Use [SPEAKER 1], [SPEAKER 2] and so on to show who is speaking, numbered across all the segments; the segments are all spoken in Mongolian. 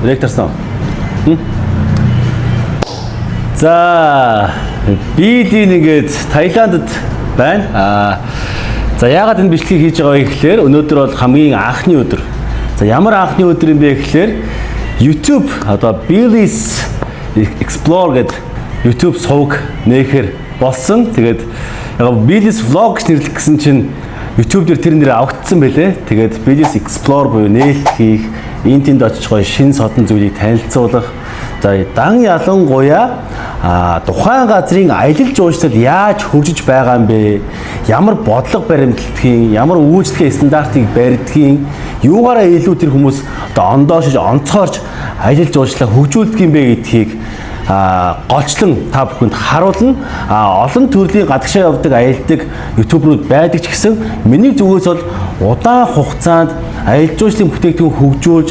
[SPEAKER 1] Ректорсон. За би нэгээд Таиландд байна. За яагаад энэ бичлэгийг хийж байгаа вэ гэхээр өнөөдөр бол хамгийн анхны өдөр. За ямар анхны өдөр юм бэ гэхээр YouTube одоо Billy's Explore гэдэг YouTube сувг нээхэр болсон. Тэгээд яг Billy's Vlog гэж нэрлэх гэсэн чинь YouTube дээр тэр нэрээ авагдсан байлээ. Тэгээд Billy's Explore буюу нээлт хийх, энэ тэнд очиж гоё шин содон зүйлийг танилцуулах. За дан ялангуяа тухайн газрын аялал жуулчлал яаж хөгжиж байгаа юм бэ? Ямар бодлого баримтлагдгийг, ямар үйлчлэгээ стандартыг барьдгийг, юугаараа илүү тэр хүмүүс одоо ондоошиж, онцгойрч аялал жуулчлалаа хөгжүүлдэг юм бэ гэдгийг голчлон та бүхэнд харуулна. Олон төрлийн гадагшаа явдаг аялдаг ютуберүүд байдаг ч гэсэн миний зүгээс бол удаан хугацаанд аялал жуулчлалын бүтээгдэхүүн хөгжүүлж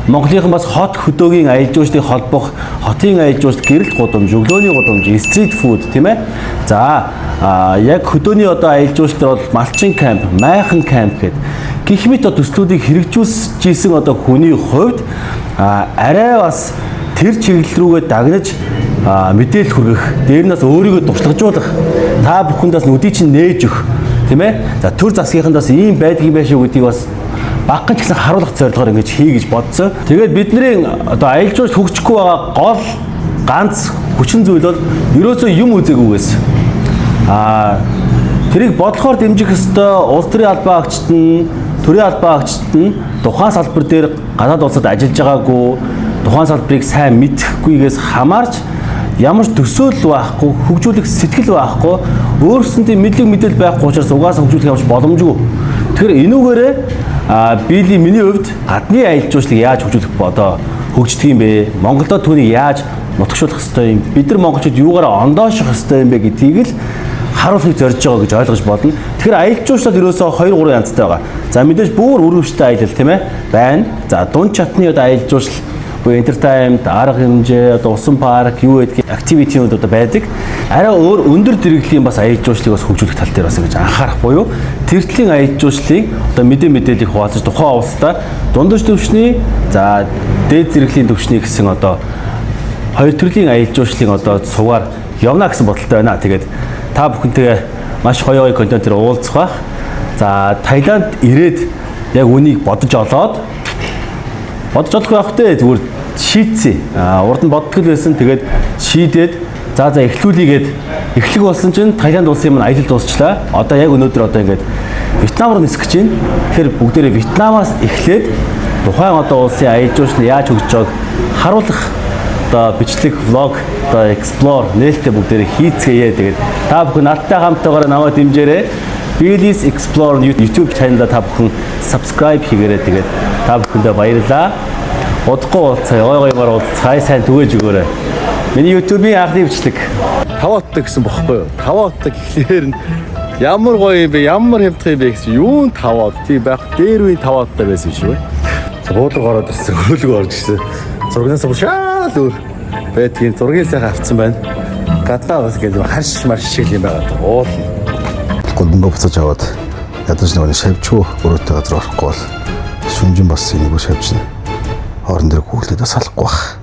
[SPEAKER 1] Монголынхан бас хот хөдөөгийн аялал жуулчлалыг холбох хотын аялал жуулчлал гэрэлт гудамж, өглөөний гудамж, стрит фуд тийм ээ. За яг хөдөөний одоо аялал жуулчлал бол малчин камп, майхан камп гэдэг гэх мэт төслүүдийг хэрэгжүүлж ийсэн одоо хүний хувьд арай бас тэр чиглэл рүүгээ дагнаж мэдээлэл хүргэх, дээрнээс өөрийгөө туршлагажуулах, та бүхэндээс нүдийг чинь нээж өгөх тийм ээ. За төр засгийнхандаас ийм байдгийн байх шүү гэдгийг бас багхан ч гэсэн харуулах зорилгоор ингэж хий гэж бодсон. Тэгээд бидний одоо аялал жуулчлал хөгжихгүй байгаа гол ганц хүчин зүйл бол ерөөсөө юм үзээгүйгээс. Тэрийг бодлохоор дэмжих ёстой улс төрийн албан агчид нь, төрийн албан агчид нь тухайн салбар дээр гадаад улсад ажиллаж байгаагүй, тухайн салбарыг сайн мэдэхгүйгээс хамаарч ямар ч төсөөлөл байхгүй, хөгжүүлэх сэтгэл байхгүй, өөрсөндөө мэдлэг мэдээлэл байхгүй учраас угаасаа хөгжүүлэх явж боломжгүй. Тэгэхээр энүүгээрээ Билли миний хувьд гадны аялал жуулчлалыг яаж хөгжүүлэх одоо хөгждөг юм бэ? Монголдо түүнийг яаж нутагшуулах ёстой юм? Бид нар монголчууд юугаараа ондооших ёстой юм бэ гэдгийг л харуулахыг зорж байгаа гэж ойлгож бодно. Тэгэхээр аялал жуулчлал ерөөсөө 2-3 янзтай байгаа. За мэдээж бүр өрөвчтэй аялал тийм ээ байна. За дунд чатны одоо аялал жуулчлал entertainment, арга хэмжээ, одоо усан парк, юу гэдгийг activity-нууд одоо байдаг. Арай өөр өндөр зэрэглэлийн бас аялал жуулчлалыг бас хөгжүүлэх тал дээр бас ингэж анхаарах буюу тэртлийн аялал жуулчлалыг одоо мэдээллийг хуваалцаж тухайн улстай дундаж төвчний, за дээд зэрэглэлийн төвчний гэсэн одоо хоёр төрлийн аялал жуулчлалын одоо цугаар явна гэсэн бодолтой байна. Тэгээд та бүхэнтэйгээ маш гоё контентээр уулзах бах. За Таиланд ирээд яг үнийг бодож олоод олох байх те зүгээр шийдсэн. Урд нь боддог байсан. Тэгээд шийдээд за эхлүүлээгээд эхлэх болсон чинь Таиланд улсын маань аялал дуусчлаа. Одоо яг өнөөдөр одоо ингээд Вьетнам руу нисэх гэж байна. Тэгэхээр бүгдээрээ Вьетнамаас эхлээд тухайн одоо улсын аялал жуулчлал яаж хөгжиж байгааг харуулах одоо бичлэг, влог, одоо explore нээлттэй бүгдээрээ хийцгээе. Тэгээд та бүхэн надтай хамтдаа намайг дэмжээрэй. Billy's Explore YouTube channel-а та бүхэн subscribe хийгээрэй. Тэгээд та бүхэндээ баярлалаа. Удахгүй уулзъя. Гой гоймаар уулзъя. Сайн түгээж өгөөрэй. Миний YouTube-ийн анхны бичлэг 5 оттой гэсэн бохоггүй юу? 5 оттой гэхлээр нь ямар гоё юм бэ? Ямар хямдхан юм бэ гэсэн юун 5 от тийм байх. Дээр үе 5 оттой байсан шүү. За буудлага ороод ирсэн. Хөөлгөө орж ирсэн. Зургнаас буушаал өөр байдгийн зургийг сайхан авцсан байна. Гаднаа бас гэдэг харш марш шиг юм байгаа. Уул гудамж буцаж аваад ядаж нэг шавьчгүй өрөөтэй газар орохгүй бол шүнжин бас энийг шавьчихна. Хоорон дээр гүйлээд бас салахгүй бах.